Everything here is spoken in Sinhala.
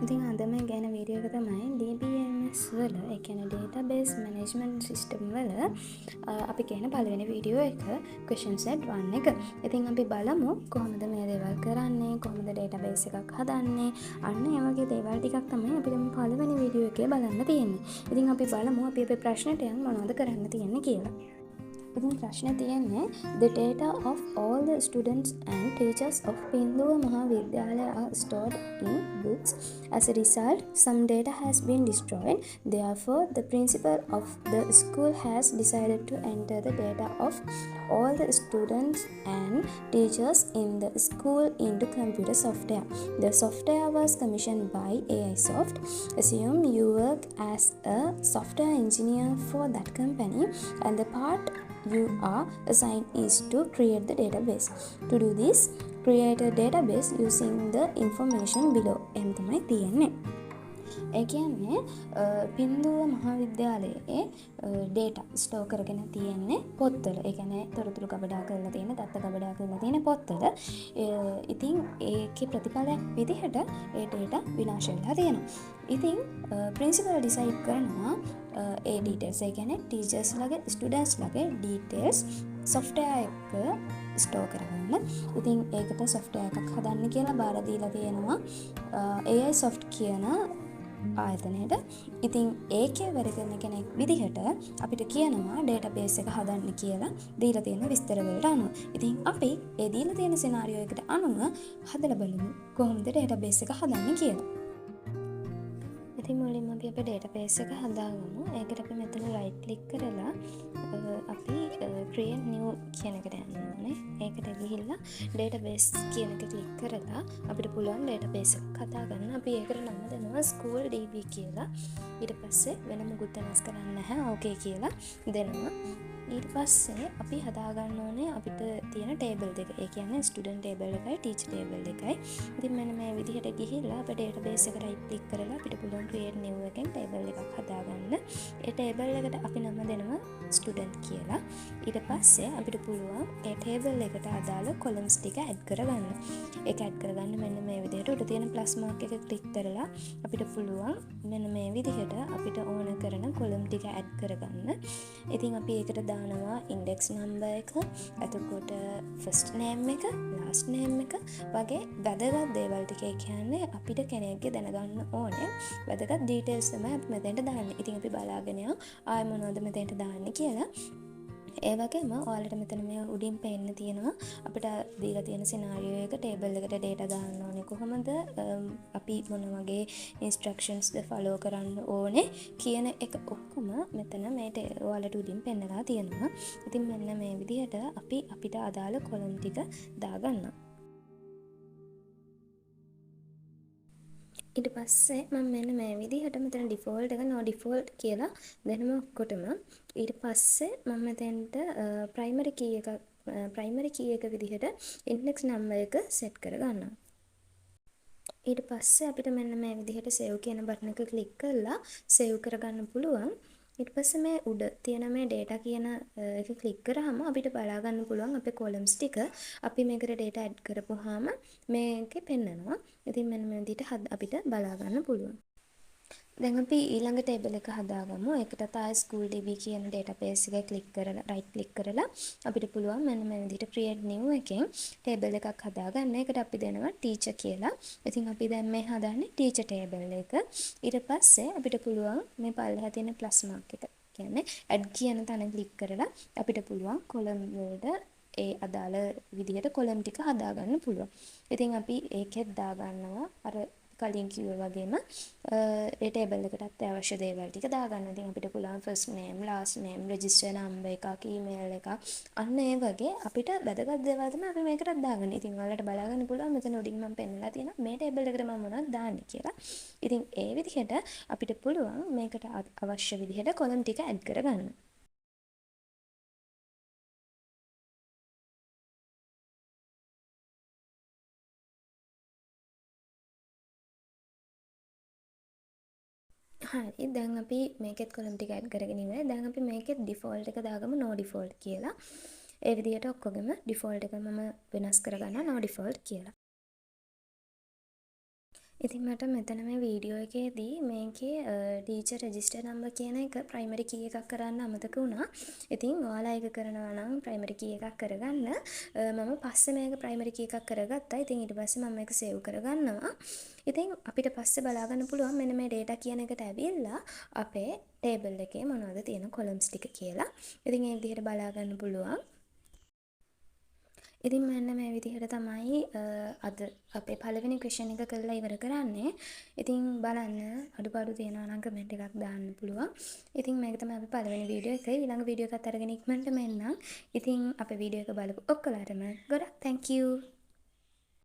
ඉතින් අද මේ ගැන වීඩියෝ එක තමයි DBMS වල ඒ කියන්නේ database management system වල අපි කියන පළවෙනි වීඩියෝ එක question set 1 එක. ඉතින් අපි බලමු කොහොමද මේ දේවල් කරන්නේ, කොහොමද database එකක් හදන්නේ. අන්න ඒ වගේ දේවල් ටිකක් තමයි අපිට මේ පළවෙනි වීඩියෝ එකේ බලන්න තියෙන්නේ. ඉතින් අපි බලමු අපි අපේ ප්‍රශ්නට යන් මොනවද කරන්න තියෙන්නේ කියලා. ඉතින් ප්‍රශ්න තියෙන්නේ the data of all the students and teachers of Pinduwa Mahavidyalaya are stored in books. As a result, some data has been destroyed. Therefore, the principal of the school has decided to enter the data of all the students and teachers in the school into computer software. The software was commissioned by AI Soft. Assume you work as a software engineer for that company and the part you are assigned is to create the database. To do this, create a database using the information below. එහෙම තමයි තියෙන්නේ. ඒ කියන්නේ පින්දුව මහාවිද්‍යාලයේ data store කරගෙන තියෙන්නේ පොත්වල. ඒ කියන්නේ තොරතුරු ගබඩා කරලා තියෙන, දත්ත ගබඩා කරලා තියෙන පොත්වල. ඉතින් ඒකේ ප්‍රතිඵලයක් විදිහට ඒ data විනාශ වෙලා තියෙනවා. ඉතින් principal decide කරනවා ඒ details ඒ කියන්නේ teachers ලගේ students ලගේ details software එක ස්ටෝර් කරගන්න. ඉතින් ඒකට software එකක් හදන්න කියලා බාර දීලා තියෙනවා AI soft කියන ආයතනයට. ඉතින් ඒකේ වැඩ කරන කෙනෙක් විදිහට අපිට කියනවා database එක හදන්න කියලා දීලා තියෙන විස්තර වලට අනුව. ඉතින් අපි ඒ දීලා තියෙන සිනාරියෝ එකට අනුව හදලා බලමු කොහොමද database එක හදන්නේ කියලා. ඉතින් මුලින්ම අපි අපේ database එක හදාගමු. ඒකට අපි මෙතන right click කරලා අපි create new කියන එකට යන්න ඕනේ. ඒකට ගිහිල්ලා database කියන එක click කරලා අපිට පුළුවන් database එකක් හදාගන්න. අපි ඒකට නම දෙනවා school db කියලා. ඊට පස්සේ වෙන මොකුත් වෙනස් කරන්න නැහැ. okay කියලා දෙනවා. ඊට පස්සේ අපි හදාගන්න ඕනේ අපිට තියෙන table දෙක. ඒ කියන්නේ student table එකයි teacher table එකයි. ඉතින් මෙන්න මේ විදිහට ගිහිල්ලා අපේ database එකට right click කරලා අපිට පුළුවන් create new එකෙන් table එකක් හදාගන්න. ඒ table එකට අපි නම දෙනවා student කියලා. ඊට පස්සේ අපිට පුළුවන් ඒ table එකට අදාළ columns ටික add කරගන්න. ඒක add කරගන්න මෙන්න මේ විදිහට උඩ තියෙන plus mark එක click කරලා අපිට පුළුවන් මෙන්න මේ විදිහට අපිට ඕන කරන column ටික add කරගන්න. ඉතින් අපි ඒකට දානවා index number එක, එතකොට first name එක, last name එක වගේ වැදගත් දේවල් ටික. ඒ කියන්නේ අපිට කෙනෙක්ගේ දැනගන්න ඕනේ වැදගත් details තමයි අපි මෙතෙන්ට දාන්නේ. ඉතින් අපි බලාගෙන යමු ආයෙ මොනවද මෙතෙන්ට දාන්නේ කියලා. ඒ වගේම ඔයාලට මෙතන මේ උඩින් පේන්න තියෙනවා අපිට දීලා තියෙන සිනාරියෝ එක table එකට data දාන්න ඕනේ කොහොමද අපි මොන වගේ instructions ද follow කරන්න ඕනේ කියන එක ඔක්කොම මෙතන මේ ඔයාලට උඩින් පෙන්නලා තියෙනවා. ඉතින් මෙන්න මේ විදිහට අපි අපිට අදාළ column ටික දාගන්නවා. ඊට පස්සේ මම මෙන්න මේ විදිහට මෙතන default එක no default කියලා දෙනම ඔක්කොටම. ඊට පස්සේ මම මෙතෙන්ට primary key එක විදිහට index number එක set කරගන්නවා. ඊට පස්සේ අපිට මෙන්න මේ විදිහට save කියන බටන් එක click කරලා save කරගන්න පුළුවන්. ඊට පස්සේ මේ උඩ තියෙන මේ data කියන එක click කරාම අපිට බලා ගන්න පුළුවන් අපේ columns ටික අපි මේකට data add කරපුවාම මේකේ පෙන්නනවා. ඉතින් මෙන්න මේ විදිහට අපිට බලා ගන්න පුළුවන්. දැන් අපි ඊළඟ table එක හදාගමු. ඒකට ආයෙ school db කියන database එක click කරලා right click කරලා අපිට පුළුවන් මෙන්න මේ විදිහට create new එකෙන් table එකක් හදාගන්න. ඒකට අපි දෙනවා teacher කියලා. ඉතින් අපි දැන් මේ හදන්නේ teacher table එක. ඊට පස්සේ අපිට පුළුවන් මේ පල්ලෙහා තියෙන plus mark එක කියන්නේ add කියන තැන click කරලා අපිට පුළුවන් column වලට ඒ අදාළ විදිහට column ටික හදාගන්න පුළුවන්. ඉතින් අපි ඒකෙත් දාගන්නවා අර කලින් කිව්වා වගේම ඒ ටේබල් එකට අත්‍යවශ්‍ය දේවල් ටික දාගන්න. ඉතින් අපිට පුළුවන් first name, last name, register number එකක්, email එකක් අන්න ඒ වගේ අපිට වැදගත් දේවල් තමයි අපි මේකට දාගන්න. ඉතින් ඔයාලට බලා ගන්න පුළුවන් මෙතන උඩින් මම පෙන්නලා තියෙනවා මේ ටේබල් එකට මම මොනවද දාන්නේ කියලා. ඉතින් ඒ විදිහට අපිට පුළුවන් මේකට අවශ්‍ය විදිහට column ටික add කරගන්න. හරි දැන් අපි මේකෙත් column ටික add කරගෙන ඉවරයි. දැන් අපි මේකෙත් default එක දාගමු no default කියලා. ඒ විදිහට ඔක්කොගෙම default එක මම වෙනස් කරගන්නවා no default කියලා. ඉතින් මට මෙතන මේ වීඩියෝ එකේදී මේකේ ටීචර් රෙජිස්ටර් නම්බර් කියන එක ප්‍රයිමරි කී එකක් කරන්න අමතක වුණා. ඉතින් ඔයාලා ඒක කරනවා නම් ප්‍රයිමරි කී එකක් කරගන්න. මම පස්සේ මේක ප්‍රයිමරි කී එකක් කරගත්තා. ඉතින් ඊට පස්සේ මම මේක සේව් කරගන්නවා. ඉතින් අපිට පස්සේ බලා ගන්න පුළුවන් මෙන්න මේ data කියන එකට ඇවිල්ලා අපේ ටේබල් එකේ මොනවද තියෙන කොලම්ස් ටික කියලා. ඉතින් ඒ විදිහට බලා ගන්න පුළුවන්. ඉතින් මෙන්න මේ විදිහට තමයි අද අපේ පළවෙනි ක්වෙස්චන් එක කරලා ඉවර කරන්නේ. ඉතින් බලන්න අඩුපාඩු තියෙනවා නම් කමෙන්ට් එකක් දාන්න පුළුවන්. ඉතින් මේක තමයි අපේ පළවෙනි වීඩියෝ එක. ඊළඟ වීඩියෝ එකත් අරගෙන ඉක්මනටම එන්නම්. ඉතින් අපේ වීඩියෝ එක බලපු ඔක්කොලාටම ගොඩක් thank you.